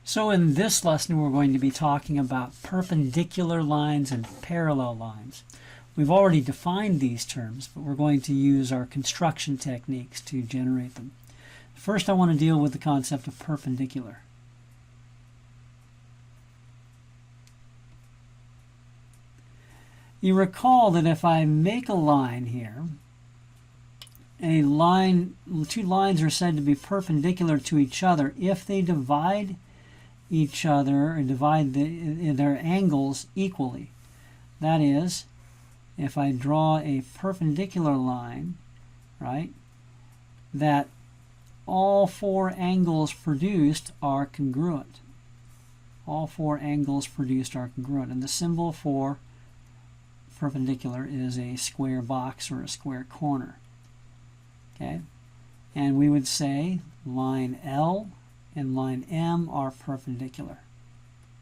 So in this lesson we're going to be talking about perpendicular lines and parallel lines. We've already defined these terms, but we're going to use our construction techniques to generate them. First I want to deal with the concept of perpendicular. You recall that if I make a line here, two lines are said to be perpendicular to each other if they divide each other or divide their angles equally. That is, if I draw a perpendicular line, right, that all four angles produced are congruent. All four angles produced are congruent. And the symbol for perpendicular is a square box or a square corner. Okay? And we would say line L and line M are perpendicular.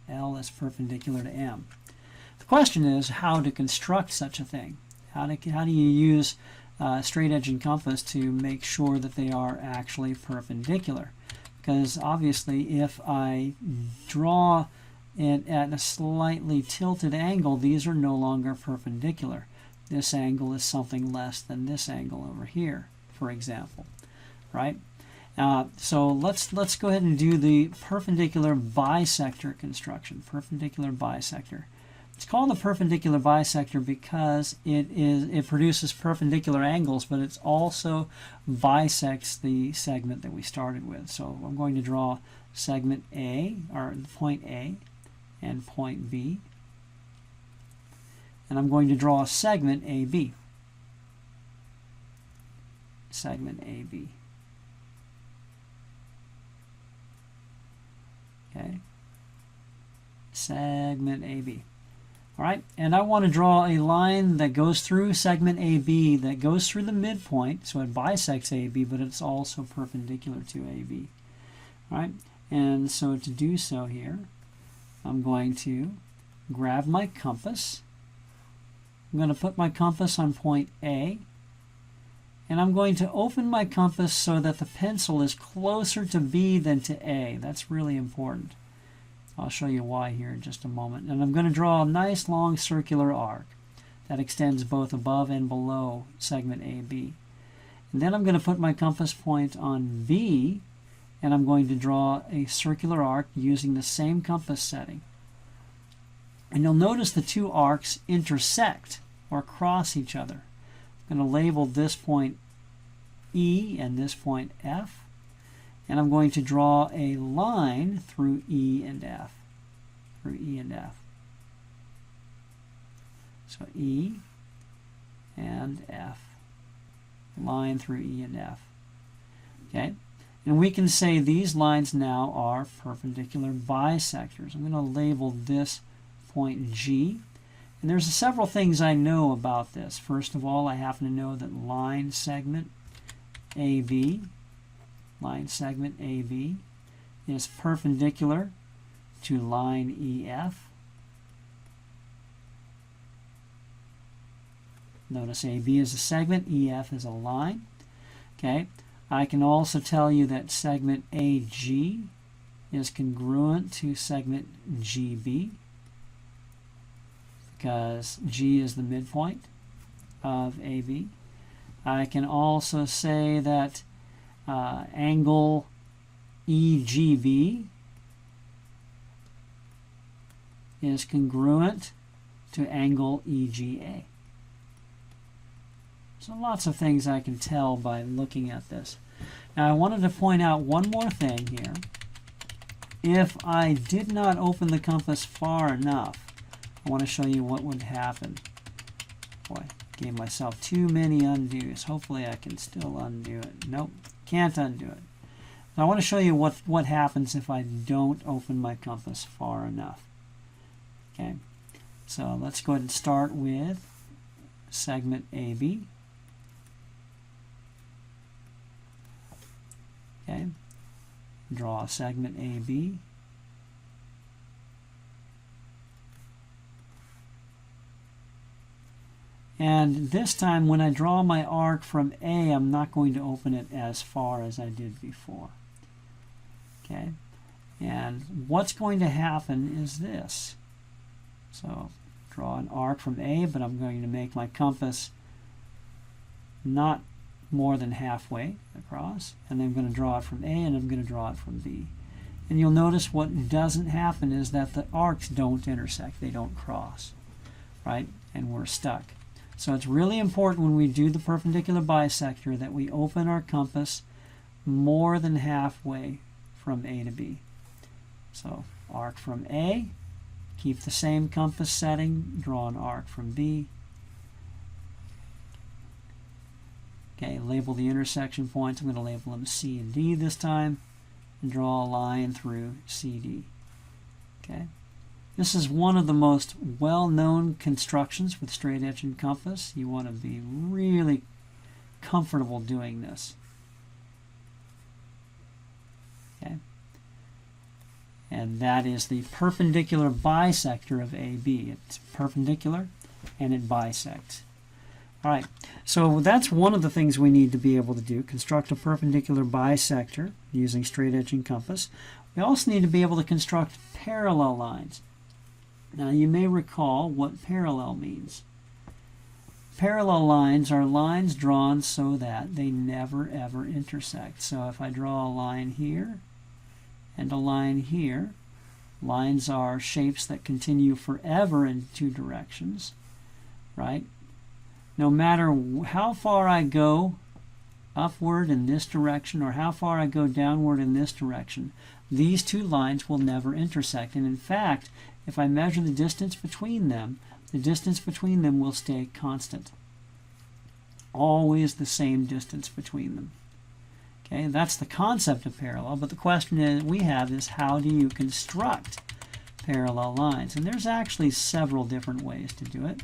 L is perpendicular to M. The question is how to construct such a thing. How do you use straight edge and compass to make sure that they are actually perpendicular? Because obviously if I draw it at a slightly tilted angle, these are no longer perpendicular. This angle is something less than this angle over here, for example, right? So let's go ahead and do the perpendicular bisector construction. Perpendicular bisector. It's called the perpendicular bisector because it produces perpendicular angles, but it also bisects the segment that we started with. So I'm going to draw segment A, or point A, and point B, and I'm going to draw a segment AB. Segment AB. Okay. Segment AB. All right, and I want to draw a line that goes through segment AB, that goes through the midpoint, so it bisects AB, but it's also perpendicular to AB. All right, and so to do so here, I'm going to grab my compass. I'm going to put my compass on point A, and I'm going to open my compass so that the pencil is closer to B than to A. That's really important. I'll show you why here in just a moment. And I'm going to draw a nice long circular arc that extends both above and below segment AB. And then I'm going to put my compass point on B, and I'm going to draw a circular arc using the same compass setting. And you'll notice the two arcs intersect or cross each other. I'm going to label this point E and this point F, and I'm going to draw a line through E and F. Through E and F. So E and F. Line through E and F. Okay? And we can say these lines now are perpendicular bisectors. I'm going to label this point G. And there's several things I know about this. First of all, I happen to know that line segment AB is perpendicular to line EF. Notice AB is a segment, EF is a line. Okay. I can also tell you that segment AG is congruent to segment GB because G is the midpoint of AB. I can also say that angle EGB is congruent to angle EGA. So lots of things I can tell by looking at this. Now I wanted to point out one more thing here. If I did not open the compass far enough, I want to show you what would happen. Boy, gave myself too many undos. Hopefully I can still undo it. Nope, can't undo it. Now I want to show you what happens if I don't open my compass far enough. Okay, so let's go ahead and start with segment AB. Okay, draw a segment AB. And this time when I draw my arc from A, I'm not going to open it as far as I did before. Okay, And what's going to happen is this. So draw an arc from A, but I'm going to make my compass not more than halfway across. And then I'm going to draw it from A, and I'm going to draw it from B. And you'll notice what doesn't happen is that the arcs don't intersect. They don't cross, right? And we're stuck. So it's really important when we do the perpendicular bisector that we open our compass more than halfway from A to B. So arc from A, keep the same compass setting, draw an arc from B. Okay, label the intersection points. I'm going to label them C and D this time, and draw a line through CD. Okay, this is one of the most well-known constructions with straight edge and compass. You want to be really comfortable doing this. Okay, and that is the perpendicular bisector of AB. It's perpendicular and it bisects. All right, so that's one of the things we need to be able to do, construct a perpendicular bisector using straight edge and compass. We also need to be able to construct parallel lines. Now you may recall what parallel means. Parallel lines are lines drawn so that they never ever intersect. So if I draw a line here and a line here, lines are shapes that continue forever in two directions, right? No matter how far I go upward in this direction or how far I go downward in this direction, these two lines will never intersect. And in fact, if I measure the distance between them, the distance between them will stay constant. Always the same distance between them. Okay, that's the concept of parallel, but the question we have is how do you construct parallel lines? And there's actually several different ways to do it.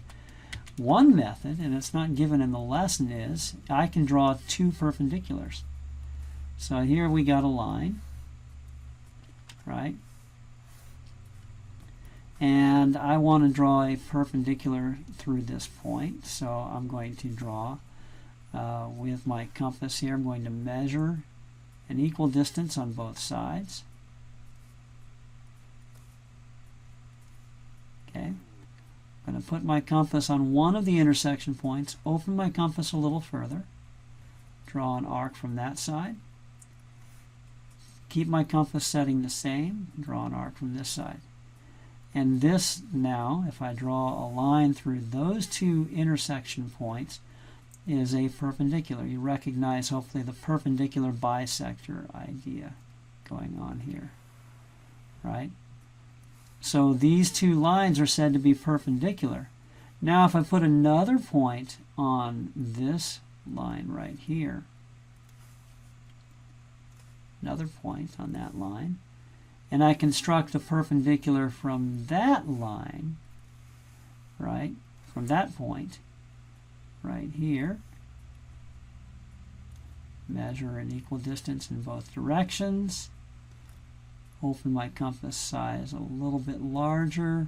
One method, and it's not given in the lesson, is I can draw two perpendiculars. So here we got a line, right? And I want to draw a perpendicular through this point. So I'm going to draw with my compass here. I'm going to measure an equal distance on both sides. Okay. I'm going to put my compass on one of the intersection points, open my compass a little further, draw an arc from that side, keep my compass setting the same, draw an arc from this side. And this now, if I draw a line through those two intersection points, is a perpendicular. You recognize hopefully the perpendicular bisector idea going on here, right? So these two lines are said to be perpendicular. Now if I put another point on this line right here, another point on that line, and I construct a perpendicular from that line, right, from that point, right here, measure an equal distance in both directions, open my compass size a little bit larger,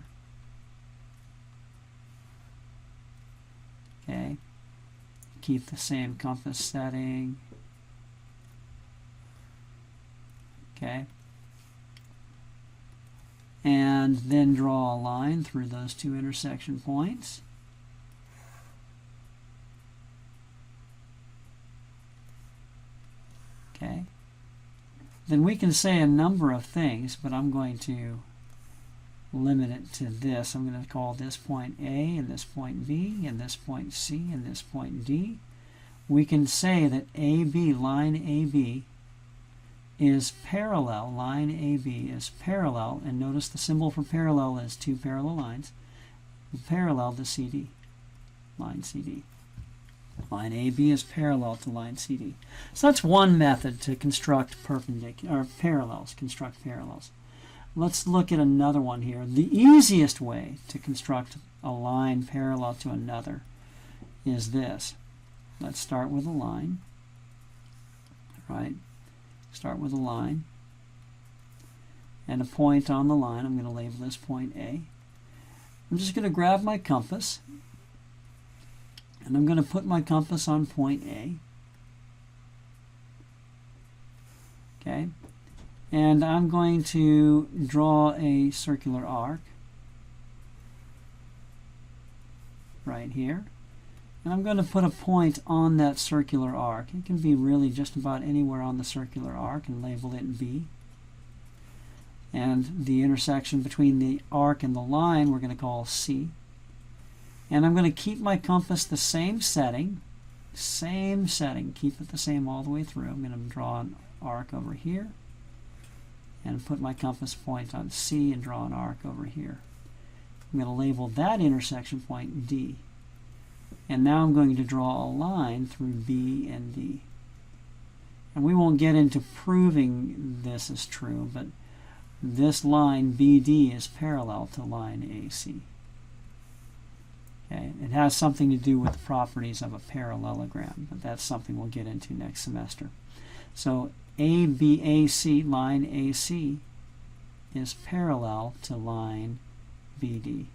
okay, keep the same compass setting, okay, and then draw a line through those two intersection points. Okay. Then we can say a number of things, but I'm going to limit it to this. I'm going to call this point A, and this point B, and this point C, and this point D. We can say that AB, line AB, is parallel. Line AB is parallel, and notice the symbol for parallel is two parallel lines, parallel to CD, line CD. Line AB is parallel to line CD. So that's one method to construct perpendicular or parallels, construct parallels. Let's look at another one here. The easiest way to construct a line parallel to another is this. Let's start with a line, right? Start with a line and a point on the line. I'm going to label this point A. I'm just going to grab my compass, and I'm going to put my compass on point A. Okay? And I'm going to draw a circular arc right here. And I'm going to put a point on that circular arc. It can be really just about anywhere on the circular arc, and label it B. And the intersection between the arc and the line we're going to call C. And I'm going to keep my compass the same setting, keep it the same all the way through. I'm going to draw an arc over here and put my compass point on C and draw an arc over here. I'm going to label that intersection point D. And now I'm going to draw a line through B and D. And we won't get into proving this is true, but this line BD is parallel to line AC. Okay, it has something to do with the properties of a parallelogram, but that's something we'll get into next semester. So ABAC, line AC, is parallel to line BD.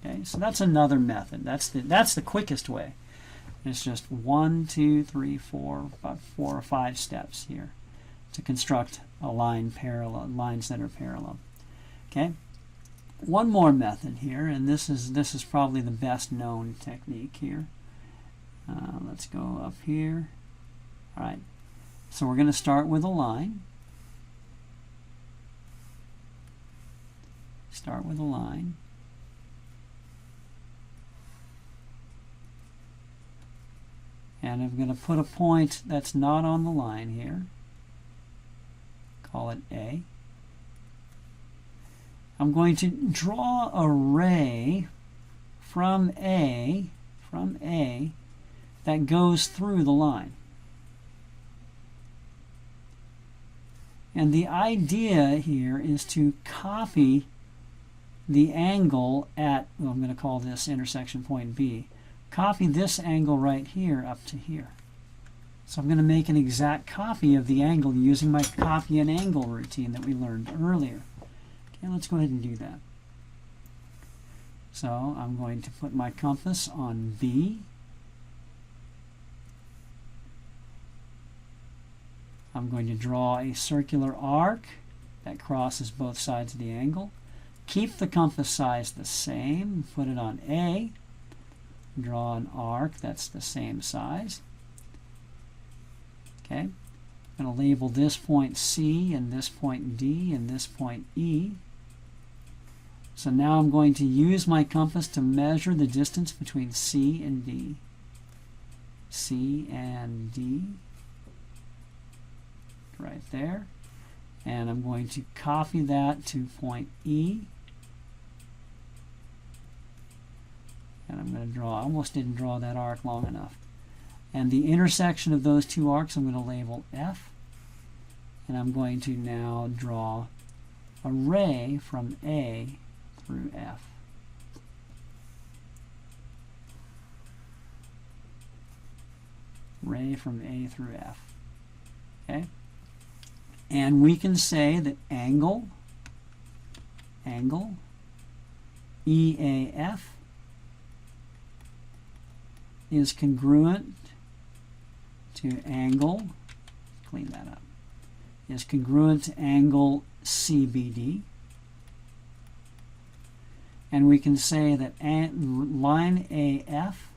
Okay, so that's another method. That's the quickest way. It's just 1, 2, 3, 4, about 4 or 5 steps here to construct a line parallel, lines that are parallel. Okay, one more method here, and this is probably the best known technique here. Let's go up here. All right, so we're going to start with a line. Start with a line. And I'm going to put a point that's not on the line here. Call it A. I'm going to draw a ray from A that goes through the line. And the idea here is to copy the angle at, well, I'm going to call this intersection point B. Copy this angle right here up to here. So I'm going to make an exact copy of the angle using my copy and angle routine that we learned earlier. Okay, let's go ahead and do that. So I'm going to put my compass on B. I'm going to draw a circular arc that crosses both sides of the angle. Keep the compass size the same. Put it on A. Draw an arc that's the same size. Okay, I'm going to label this point C and this point D and this point E. So now I'm going to use my compass to measure the distance between C and D. C and D, right there. And I'm going to copy that to point E. And I'm going to draw, I almost didn't draw that arc long enough. And the intersection of those two arcs I'm going to label F. And I'm going to now draw a ray from A through F. Ray from A through F. Okay? And we can say that angle EAF is congruent to angle, clean that up, is congruent to angle CBD. And we can say that line AF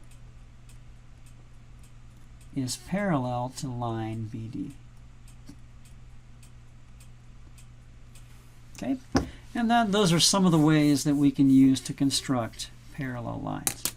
is parallel to line BD. Okay, and those are some of the ways that we can use to construct parallel lines.